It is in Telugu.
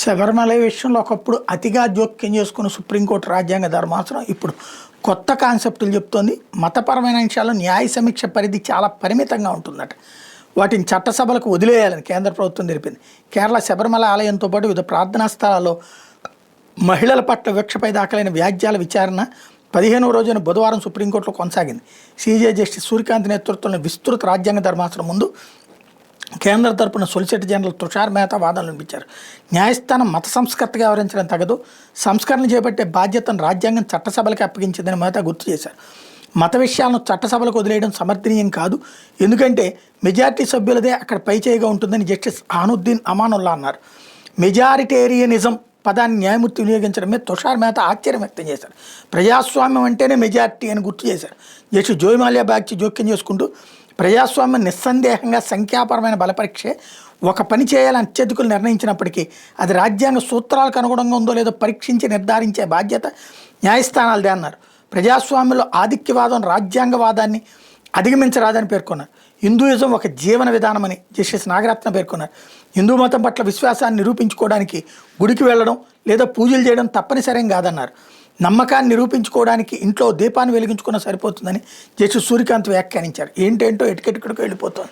శబరిమల విషయంలో ఒకప్పుడు అతిగా జోక్యం చేసుకున్న సుప్రీంకోర్టు రాజ్యాంగ ధర్మాసనం ఇప్పుడు కొత్త కాన్సెప్టులు చెప్తోంది. మతపరమైన అంశాల్లో న్యాయ సమీక్ష పరిధి చాలా పరిమితంగా ఉంటుందట. వాటిని చట్టసభలకు వదిలేయాలని కేంద్ర ప్రభుత్వం తెలిపింది. కేరళ శబరిమల ఆలయంతో పాటు వివిధ ప్రార్థనా స్థలాల్లో మహిళల పట్ల వివక్షపై దాఖలైన వ్యాజ్యాల విచారణ 15వ రోజున బుధవారం సుప్రీంకోర్టులో కొనసాగింది. సీజే జస్టిస్ సూర్యకాంత్ నేతృత్వంలో విస్తృత రాజ్యాంగ ధర్మాసనం ముందు కేంద్ర తరపున సొలిసిటర్ జనరల్ తుషార్ మెహతా వాదనలు వినిపించారు. న్యాయస్థానం మత సంస్కర్తగా వ్యవహరించడం తగదు, సంస్కరణ చేపట్టే బాధ్యతను రాజ్యాంగం చట్టసభలకు అప్పగించిందని మెహతా గుర్తు చేశారు. మత విషయాలను చట్టసభలకు వదిలేయడం సమర్థనీయం కాదు, ఎందుకంటే మెజారిటీ సభ్యులదే అక్కడ పైచేయిగా ఉంటుందని జస్టిస్ ఆనుద్దీన్ అమానుల్లా అన్నారు. మెజారిటేరియనిజం పదాన్ని న్యాయమూర్తి వినియోగించడమే తుషార్ మెహతా ఆశ్చర్యం వ్యక్తం చేశారు. ప్రజాస్వామ్యం అంటేనే మెజారిటీ అని గుర్తు చేశారు. జస్టిస్ జోయిమాల్యా బాగ్చి జోక్యం చేసుకుంటూ ప్రజాస్వామ్యం నిస్సందేహంగా సంఖ్యాపరమైన బలపరీక్షే. ఒక పని చేయాలని అత్యధికులు నిర్ణయించినప్పటికీ అది రాజ్యాంగ సూత్రాలకు అనుగుణంగా ఉందో లేదో పరీక్షించి నిర్ధారించే బాధ్యత న్యాయస్థానాలదే అన్నారు. ప్రజాస్వామ్యంలో ఆధిక్యవాదం రాజ్యాంగవాదాన్ని అధిగమించరాదని పేర్కొన్నారు. హిందూయిజం ఒక జీవన విధానమని జస్టిస్ నాగరత్న పేర్కొన్నారు. హిందూ మతం పట్ల విశ్వాసాన్ని నిరూపించుకోవడానికి గుడికి వెళ్ళడం లేదా పూజలు చేయడం తప్పనిసరేం కాదన్నారు. నమ్మకాన్ని నిరూపించుకోవడానికి ఇంట్లో దీపాన్ని వెలిగించుకున్నా సరిపోతుందని జస్టిస్ సూర్యకాంత్ వ్యాఖ్యానించారు. ఏంటేంటో ఎటుకెటుకడికి వెళ్ళిపోతుంది.